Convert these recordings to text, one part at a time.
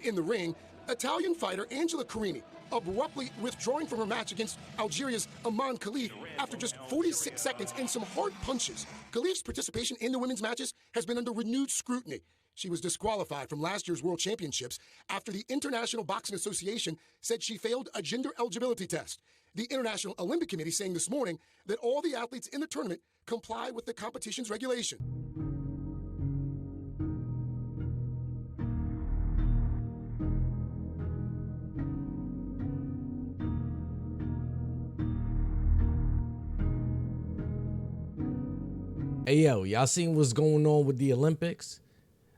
In the ring, Italian fighter Angela Carini abruptly withdrawing from her match against Algeria's Imane Khelif after just 46 seconds and some hard punches. Khelif's participation in the women's matches has been under renewed scrutiny. She was disqualified from last year's World Championships after the International Boxing Association said she failed a gender eligibility test. The International Olympic Committee saying this morning that all the athletes in the tournament comply with the competition's regulation. Hey, yo, y'all seen what's going on with the Olympics?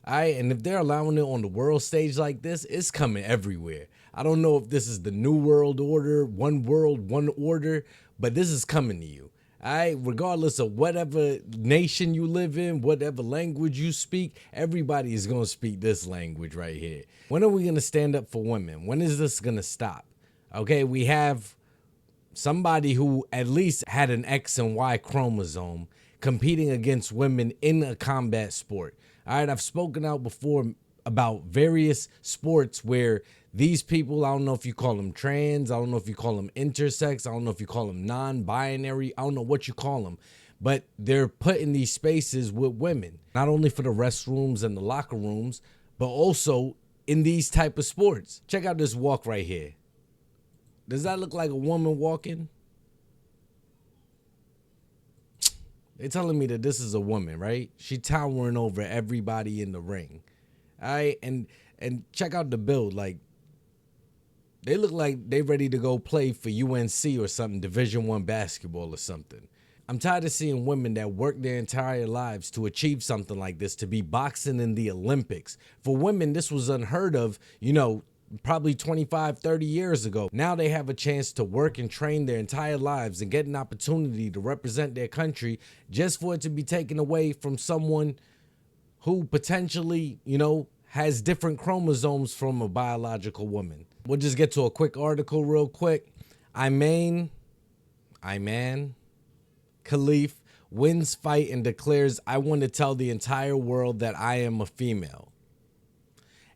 All right, and if they're allowing it on the world stage like this, it's coming everywhere. I don't know if this is the new world order, one world, one order, but this is coming to you. All right, regardless of whatever nation you live in, whatever language you speak, everybody is going to speak this language right here. When are we going to stand up for women? When is this going to stop? Okay, we have somebody who at least had an X and Y chromosome competing against women in a combat sport. All right, I've spoken out before about various sports where these people, I don't know if you call them trans, I don't know if you call them intersex, I don't know if you call them non-binary, I don't know what you call them, but they're put in these spaces with women, not only for the restrooms and the locker rooms, but also in these type of sports. Check out this walk right here. Does that look like a woman walking? They're telling me that this is a woman, right? She towering over everybody in the ring. All right, and check out the build. Like, they look like they ready to go play for UNC or something, Division I basketball or something. I'm tired of seeing women that work their entire lives to achieve something like this, to be boxing in the Olympics. For women, this was unheard of, probably 25, 30 years ago. Now they have a chance to work and train their entire lives and get an opportunity to represent their country just for it to be taken away from someone who potentially, has different chromosomes from a biological woman. We'll just get to a quick article real quick. Imane Khelif wins fight and declares, "I want to tell the entire world that I am a female."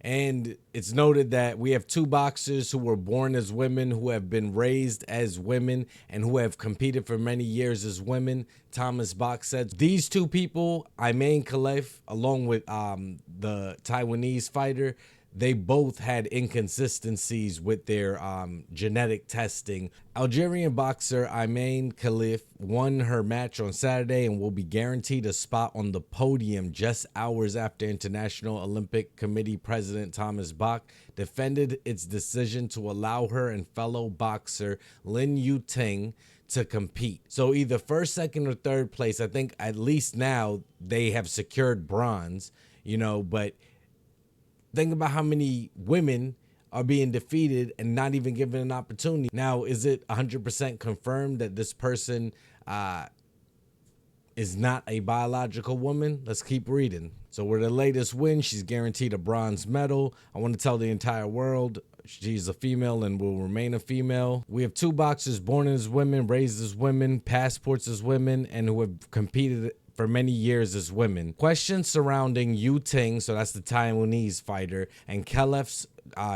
And it's noted that we have two boxers who were born as women, who have been raised as women, and who have competed for many years as women. Thomas Bach said these two people, Imane Khelif, along with the Taiwanese fighter, they both had inconsistencies with their genetic testing. Algerian boxer Imane Khelif won her match on Saturday and will be guaranteed a spot on the podium just hours after International Olympic Committee President Thomas Bach defended its decision to allow her and fellow boxer Lin Yuting to compete. So either first, second, or third place. I think at least now they have secured bronze, but think about how many women are being defeated and not even given an opportunity. Now, is it 100% confirmed that this person is not a biological woman? Let's keep reading. So with her latest win, she's guaranteed a bronze medal. I want to tell the entire world she's a female and will remain a female. We have two boxers born as women, raised as women, passports as women, and who have competed for many years as women. Questions surrounding Yu Ting, so that's the Taiwanese fighter, and Khelif's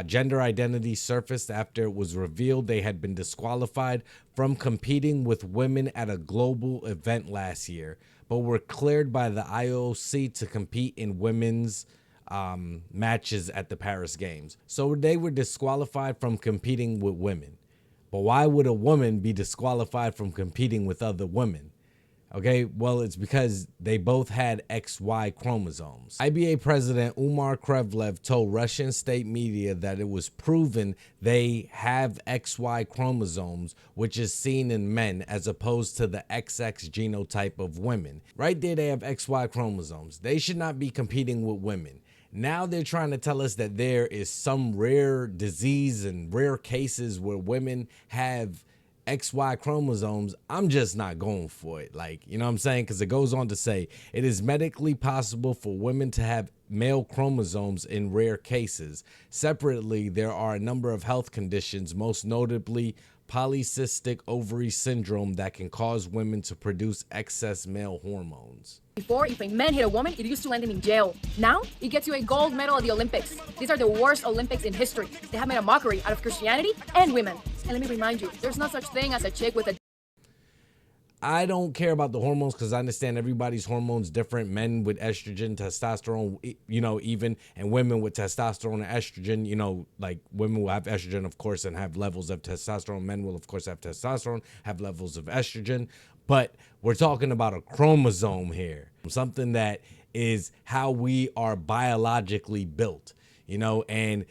gender identity surfaced after it was revealed they had been disqualified from competing with women at a global event last year, but were cleared by the IOC to compete in women's matches at the Paris Games. So they were disqualified from competing with women. But why would a woman be disqualified from competing with other women? Okay, well, it's because they both had XY chromosomes. IBA President Umar Krevlev told Russian state media that it was proven they have XY chromosomes, which is seen in men as opposed to the XX genotype of women. Right there, they have XY chromosomes. They should not be competing with women. Now they're trying to tell us that there is some rare disease and rare cases where women have XY chromosomes. I'm just not going for it. You know what I'm saying? Because it goes on to say, it is medically possible for women to have male chromosomes in rare cases. Separately, there are a number of health conditions, most notably polycystic ovary syndrome that can cause women to produce excess male hormones. Before, if a man hit a woman, it used to land him in jail. Now, it gets you a gold medal at the Olympics. These are the worst Olympics in history. They have made a mockery out of Christianity and women. And let me remind you, there's no such thing as a chick with a... I don't care about the hormones because I understand everybody's hormones different. Men with estrogen, testosterone, even, and women with testosterone and estrogen, like women will have estrogen, of course, and have levels of testosterone. Men will, of course, have testosterone, have levels of estrogen. But we're talking about a chromosome here, something that is how we are biologically built, and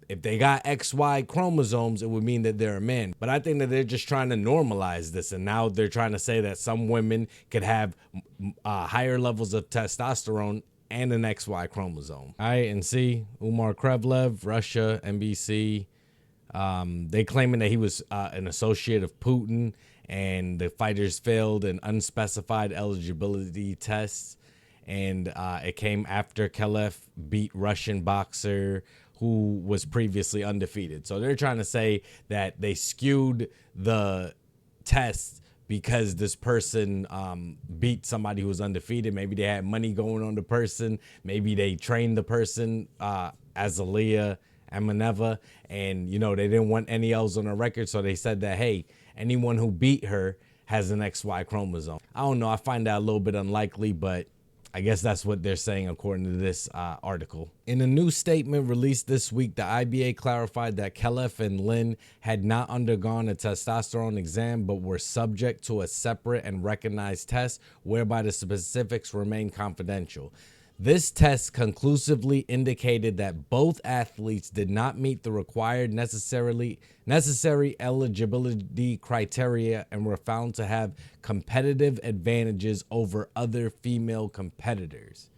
if they got XY chromosomes, it would mean that they're a man. But I think that they're just trying to normalize this. And now they're trying to say that some women could have higher levels of testosterone and an XY chromosome. All right, and see, Imane Khelif, Russia, NBC. They claiming that he was an associate of Putin and the fighters failed an unspecified eligibility tests. And it came after Khelif beat Russian boxer who was previously undefeated. So they're trying to say that they skewed the test because this person beat somebody who was undefeated. Maybe they had money going on the person. Maybe they trained the person, Azalea Amaneva, and, they didn't want any L's on the record. So they said that, hey, anyone who beat her has an XY chromosome. I don't know. I find that a little bit unlikely, but I guess that's what they're saying according to this article. In a new statement released this week, the IBA clarified that Khelif and Lin had not undergone a testosterone exam but were subject to a separate and recognized test whereby the specifics remain confidential. This test conclusively indicated that both athletes did not meet the required necessary eligibility criteria and were found to have competitive advantages over other female competitors.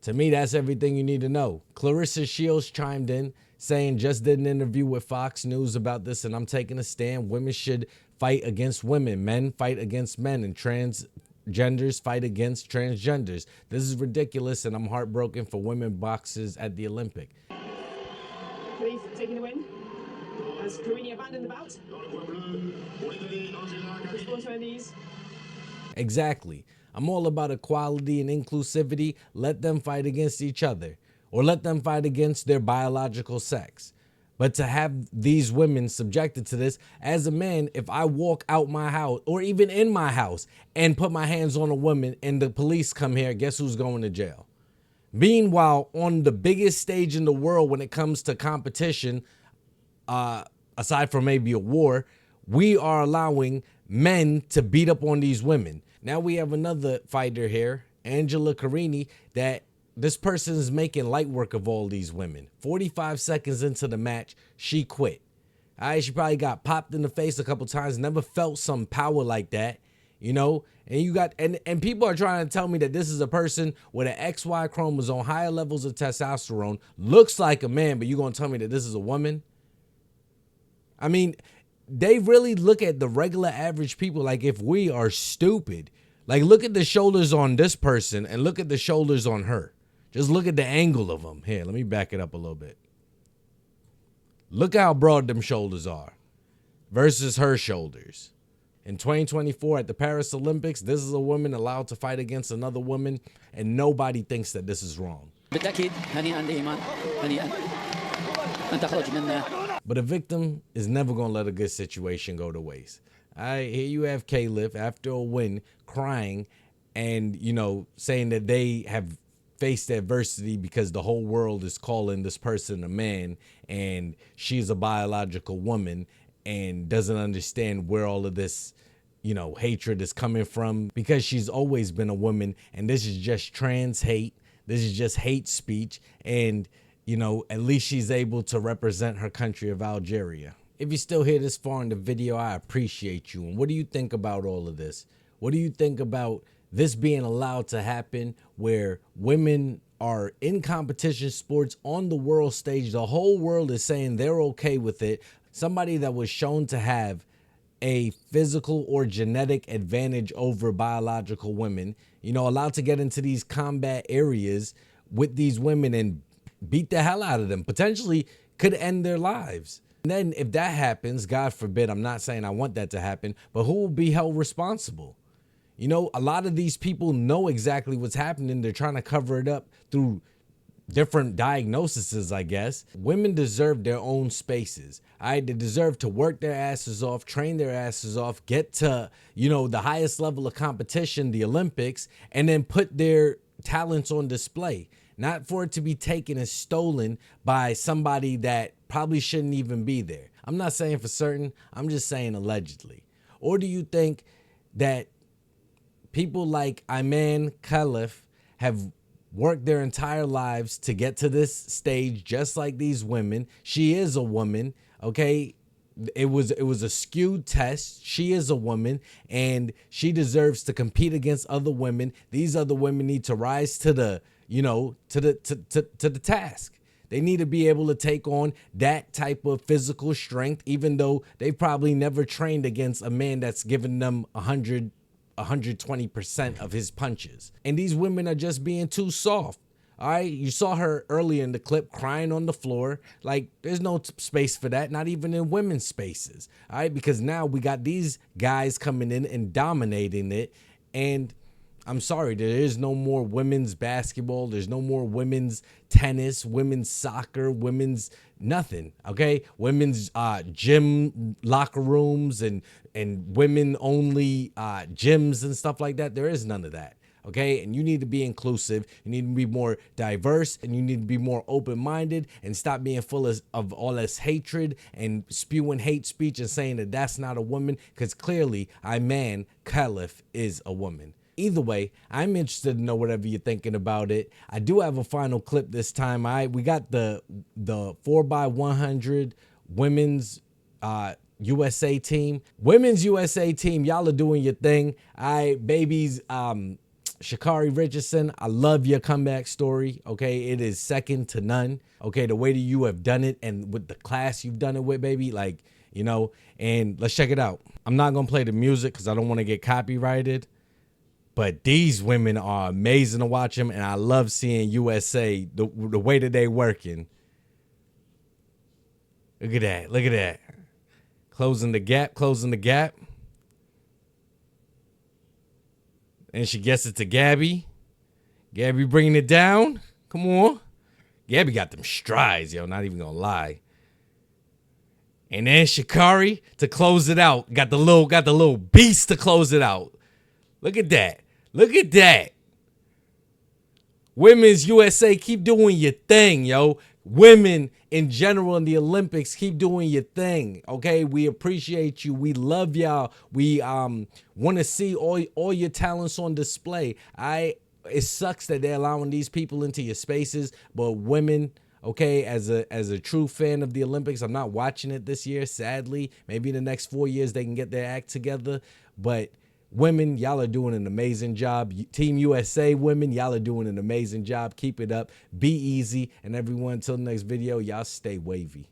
To me, that's everything you need to know. Clarissa Shields chimed in saying, just did an interview with Fox News about this, and I'm taking a stand. Women should fight against women. Men fight against men, and transgenders fight against transgenders. This is ridiculous, and I'm heartbroken for women boxers at the Olympic. Khelif taking the win. Has Karini abandoned the bout? Response to these. Exactly. I'm all about equality and inclusivity. Let them fight against each other, or let them fight against their biological sex. But to have these women subjected to this, as a man, if I walk out my house or even in my house and put my hands on a woman and the police come here, guess who's going to jail? Meanwhile, on the biggest stage in the world when it comes to competition, aside from maybe a war, we are allowing men to beat up on these women. Now we have another fighter here, Angela Carini, that this person is making light work of all these women. 45 seconds into the match, she quit. All right, she probably got popped in the face a couple times, never felt some power like that, and you got, and people are trying to tell me that this is a person with an XY chromosome, higher levels of testosterone, looks like a man, but you're going to tell me that this is a woman? I mean, they really look at the regular average people like if we are stupid. Like, look at the shoulders on this person and look at the shoulders on her. Just look at the angle of them. Here, let me back it up a little bit. Look how broad them shoulders are versus her shoulders. In 2024 at the Paris Olympics, this is a woman allowed to fight against another woman, and nobody thinks that this is wrong. But a victim is never going to let a good situation go to waste. All right, here you have Khelif after a win crying and, saying that they have faced adversity because the whole world is calling this person a man and she's a biological woman and doesn't understand where all of this, hatred is coming from because she's always been a woman, and this is just trans hate. This is just hate speech. And, at least she's able to represent her country of Algeria. If you're still here this far in the video, I appreciate you. And what do you think about all of this? What do you think about this being allowed to happen where women are in competition sports on the world stage? The whole world is saying they're okay with it. Somebody that was shown to have a physical or genetic advantage over biological women, allowed to get into these combat areas with these women and beat the hell out of them, potentially could end their lives. And then if that happens, God forbid, I'm not saying I want that to happen, but who will be held responsible? You know, a lot of these people know exactly what's happening. They're trying to cover it up through different diagnoses, I guess. Women deserve their own spaces. All right, they deserve to work their asses off, train their asses off, get to, you know, the highest level of competition, the Olympics, and then put their talents on display. Not for it to be taken and stolen by somebody that probably shouldn't even be there. I'm not saying for certain, I'm just saying allegedly. Or do you think that people like Imane Khelif have worked their entire lives to get to this stage just like these women? She is a woman, okay? It was a skewed test. She is a woman and she deserves to compete against other women. These other women need to rise to the, you know, to the task. They need to be able to take on that type of physical strength, even though they probably never trained against a man that's given them 120% of his punches. And these women are just being too soft. All right, you saw her earlier in the clip crying on the floor. Like, there's no space for that, not even in women's spaces. All right, because now we got these guys coming in and dominating it. And I'm sorry, there is no more women's basketball. There's no more women's tennis, women's soccer, women's nothing, okay? Women's gym locker rooms and women only gyms and stuff like that. There is none of that. Okay, and you need to be inclusive, you need to be more diverse, and you need to be more open-minded and stop being full of all this hatred and spewing hate speech and saying that that's not a woman, because clearly Imane Khelif is a woman. Either way, I'm interested to know whatever you're thinking about it. I do have a final clip this time. We got the 4x100 women's USA team. Women's USA team, y'all are doing your thing. Babies, Sha'Carri Richardson, I love your comeback story, okay? It is second to none, okay? The way that you have done it and with the class you've done it with, baby, like, you know, and let's check it out. I'm not going to play the music because I don't want to get copyrighted, but these women are amazing to watch them, and I love seeing USA, the way that they working. Look at that, look at that. Closing the gap, closing the gap. And she gets it to Gabby. Gabby bringing it down. Come on. Gabby got them strides, yo. Not even gonna lie. And then Sha'Carri to close it out. Got the little beast to close it out. Look at that. Look at that. Women's USA, keep doing your thing, yo. Women in general in the Olympics, keep doing your thing, okay? We appreciate you. We love y'all. We want to see all your talents on display. It sucks that they're allowing these people into your spaces, but women, okay, as a true fan of the Olympics, I'm not watching it this year, sadly. Maybe in the next 4 years they can get their act together, but women, y'all are doing an amazing job. Team USA women, y'all are doing an amazing job. Keep it up. Be easy. And everyone, until the next video, y'all stay wavy.